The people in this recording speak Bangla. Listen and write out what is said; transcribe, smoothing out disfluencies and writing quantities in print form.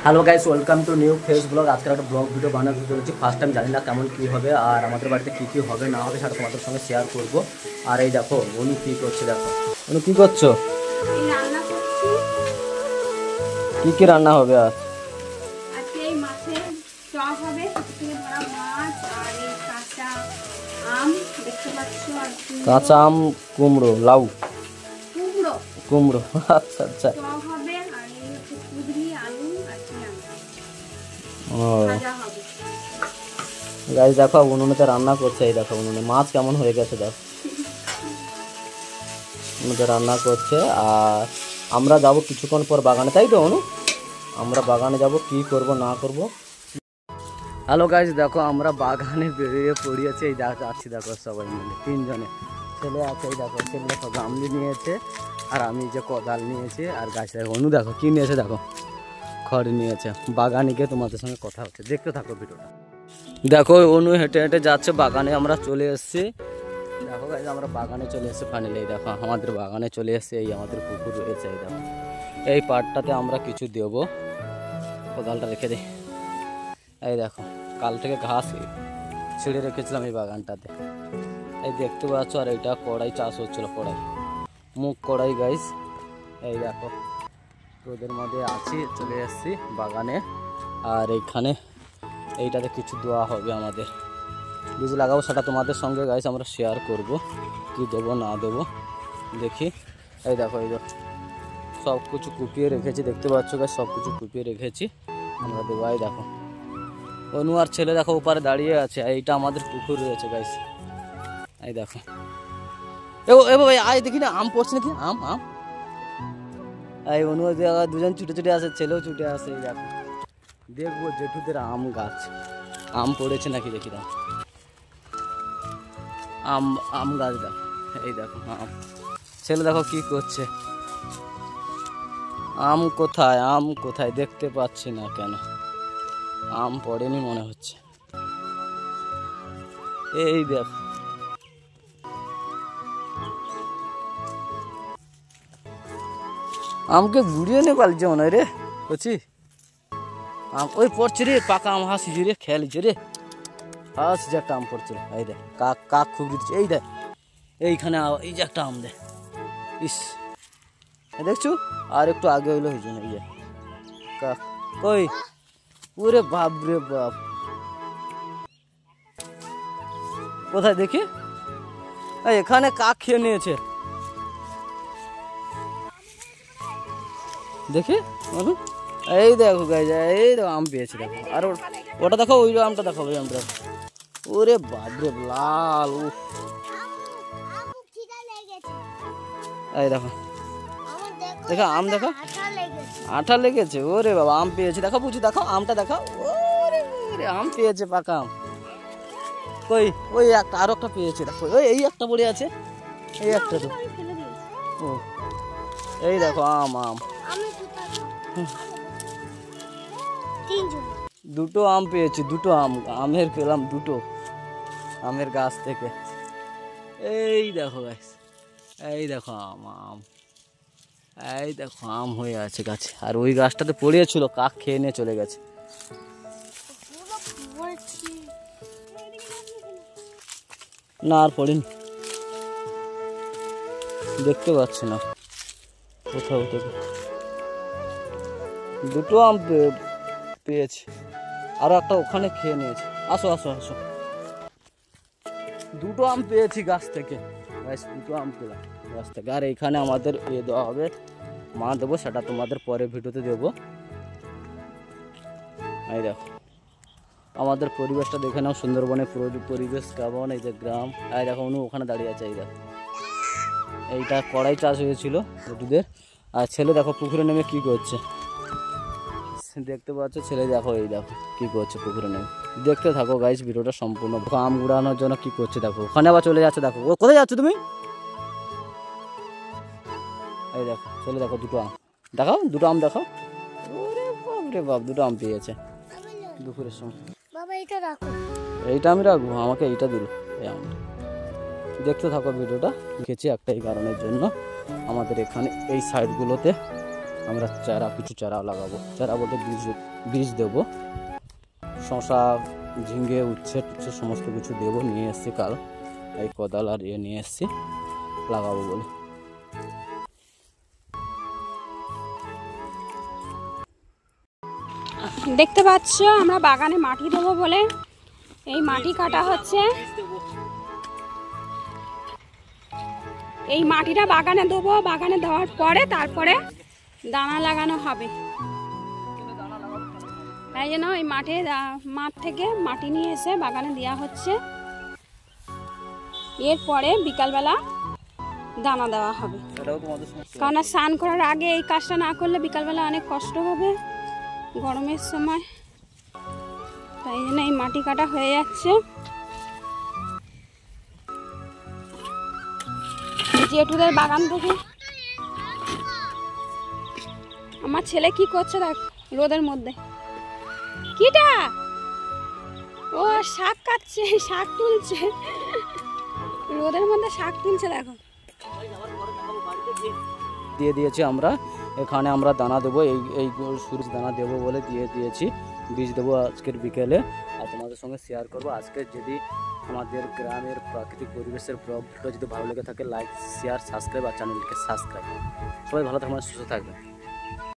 Hello guys, welcome to new face blog. আজকে একটা ব্লগ ভিডিও বানাতে চলেছি। ফার্স্ট টাইম, জানি না কেমন কী হবে আর আমাদের বাড়িতে কী কী হবে না হবে সেটা তোমাদের সঙ্গে শেয়ার করব। আর এই দেখো অনু কী করছে, দেখো অনু কী করছো, কী কী রান্না হবে আজ? কাঁচা আম, কুমড়ো, লাউ, কুমড়ো, আচ্ছা আচ্ছা। গাইস দেখো উনুনেতে রান্না করছে। এই দেখো উনুনে মাছ কেমন হয়ে গেছে, দেখো উনুনে রান্না করছে। আর আমরা যাব কিছুক্ষণ পর বাগানে, তাই তো অনু? আমরা বাগানে যাব, কি করব না করব। হ্যালো গাইস, দেখো আমরা বাগানে বেরিয়ে পড়িয়েছি। এই যাচ্ছি, দেখো সবাই মিলে তিনজনে ছেলে আছে। এই দেখো ছেলে দেখো গামলি নিয়েছে আর আমি যে কোদাল নিয়েছি। আর গাছ অনু দেখো কি নিয়েছে, দেখো খড় নিয়েছে। বাগানে গিয়ে তোমাদের সঙ্গে কথা হচ্ছে, দেখতে থাকো ভিডিওটা। দেখো অনু হেঁটে হেঁটে যাচ্ছে বাগানে। আমরা চলে এসেছি, দেখো গাইস আমরা বাগানে চলে এসেছি ফাইনালি। এই দেখো আমাদের বাগানে চলে এসেছি। এই আমাদের পুকুর রয়েছে। এই দেখো এই পাটটাতে আমরা কিছু দেব। কোদালটা রেখে দিই। এই দেখো কাল থেকে ঘাস ছিঁড়ে রেখেছিলাম এই বাগানটাতে, এই দেখতে পাচ্ছ। আর এইটা কড়াই চাষ হচ্ছিল, কড়াই মুখ কড়াই গাইস। এই দেখো রোদের মধ্যে আছি, চলে এসেছি বাগানে। আর এইখানে এইটাতে কিছু দেওয়া হবে আমাদের, বীজ লাগাবো, সেটা তোমাদের সঙ্গে গাইস আমরা শেয়ার করব, কি দেবো না দেবো দেখি। এই দেখো এই সব কিছু কুপিয়ে রেখেছি, দেখতে পাচ্ছ গাইস, সব কিছু কুপিয়ে রেখেছি আমরা দেবো। এই দেখো অনু আর ছেলে দেখো ওপারে দাঁড়িয়ে আছে। এইটা আমাদের পুকুর রয়েছে গাইস। এই দেখো এ ভাই আয় দেখি না, আম পড়ছে নাকি, আম আম। এই অনু দুজন ছুটে ছুটে আসে, ছেলেও ছুটে আসে। এই দেখো দেখবো জেঠুদের আম গাছ, আম পড়েছে নাকি দেখি দাও। আম আম গাছ দেখো, এই দেখো আম। ছেলে দেখো কি করছে, আম কোথায়, আম কোথায় দেখতে পাচ্ছি না কেন। আম পড়েনি মনে হচ্ছে। এই দেখো আমকে গুড়িয়ে নিয়ে পালিয়েছে মনে হয় রে, বুঝছি আম ওই পড়ছে রে, পাকা আম হাসিছে রে, খেয়ালিছে রে, হাসি যে একটা আম পড়ছে। এই দেখ কাক কাক খুব দিচ্ছে। এই দেখ এইখানে এই যে একটা আম দে, ইস দেখছো আর একটু আগে হইলে হয়েছে না। ইয়ে কাক কই, ওরে বাপ রে বাপ, কোথায় দেখি? এখানে কাক খেয়ে নিয়েছে দেখি। এই দেখো গাইজ, এই দেখো আম পেয়েছি দেখো। আর ওটা দেখো, ওই আমটা দেখো, ওই আমটা। ওরে বাপরে লাল, এই দেখো দেখো আম দেখো, আঠা লেগেছে। ওরে বাবা আম পেয়েছি দেখো, বুঝি দেখো আমটা দেখো। ওরে আম পেয়েছে, পাকা আম। কই ওই একটা, আরো একটা পেয়েছে দেখো, ওই এই একটা পড়ে আছে, এই একটা তো। ও এই দেখো আম আম, দুটো আম পেয়েছি, দুটো আম, আমের পেলাম দুটো আমের গাছ থেকে। এই দেখো গাছ, এই দেখো আম আম, এই দেখো আম হয়ে আছে গাছে। আর ওই গাছটাতে পড়িয়েছিল, কাক খেয়ে নিয়ে চলে গেছে। না আর পড়িনি, দেখতে পাচ্ছি না কোথাও থেকে। দুটো আম পেয়েছি, আরো একটা ওখানে খেয়ে নিয়েছে। আসো আসো আসো, দুটো আম পেয়েছি গাছ থেকে, দুটো আম পেলাম গাছ থেকে। আর এইখানে আমাদের দেওয়া হবে, মা দেবো, সেটা তোমাদের পরে ভিডিওতে দেবো। এই দেখো আমাদের পরিবেশটা দেখে নাও, সুন্দরবনের পরিবেশ কেমন। এই যে গ্রাম, এই দেখো উনি ওখানে দাঁড়িয়ে আছে। এই দেখো এইটা কড়াই চাষ হয়েছিল জেঠুদের। আর ছেলে দেখো পুকুরে নেমে কি করছে, দেখতে পাচ্ছ ছেলে দেখো, এই দেখো কি করছে পুকুরে নেমে। দেখতে থাকো গাইস ভিডিওটা সম্পূর্ণ। আম গুড়ানোর জন্য কি করছে দেখো, ওখানে আবার চলে যাচ্ছে। দেখো ও কোথায় যাচ্ছ তুমি? এই দেখো ছেলে দেখো দুটো আম দেখাও, দুটো আম দেখাও। ওরে বাপ রে বাপ, দুটো আম পেয়েছে দুপুরের সময়। এইটা আমি রাখবো, আমাকে এইটা দিল এই আমটা। দেখতে থাকো ভিডিওটা। লিখেছি একটাই কারণের জন্য, আমাদের এখানে এই সাইডগুলোতে আমরা কিছু চারা লাগাবো। চারা বলতে বীজ দেবো। শশা, ঝিঙে, উচ্ছে টুচ্ছে সমস্ত কিছু দেবো। নিয়ে এসছি কাল, এই কোদাল আর নিয়ে এসছি লাগাবো বলে। দেখতে পাচ্ছ আমরা বাগানে মাটি দেবো বলে এই মাটি কাটা হচ্ছে। এই মাটিটা বাগানে দেবো, বাগানে দেওয়ার পরে তারপরে দানা লাগানো হবে। তাই জন্য এই মাঠ থেকে মাটি নিয়ে এসে বাগানে দেওয়া হচ্ছে। এরপরে বিকালবেলা দানা দেওয়া হবে। কারণ স্নান করার আগে এই কাজটা না করলে বিকালবেলা অনেক কষ্ট হবে গরমের সময়। তাই জন্য এই মাটি কাটা হয়ে যাচ্ছে। জেঠুদের বাগান থেকে আমার ছেলে কি করছে দেখ রোদের মধ্যে। কিটা ও শাক কাটছে, শাক তুলছে, রোদের মধ্যে শাক তুলছে দেখো। দিয়ে দিয়েছি আমরা এখানে, আমরা দানা দেবো। এই সূর্য দানা দেবো বলে দিয়ে দিয়েছি। বীজ দেবো আজকের বিকেলে আর তোমাদের সঙ্গে শেয়ার করবো। আজকে যদি আমাদের গ্রামের প্রাকৃতিক পরিবেশের ব্লগটা যদি ভালো লেগে থাকে, লাইক, শেয়ার, সাবস্ক্রাইব আর চ্যানেলকে সাবস্ক্রাইব। সবাই ভালো থাকবেন, সুস্থ থাকবেন।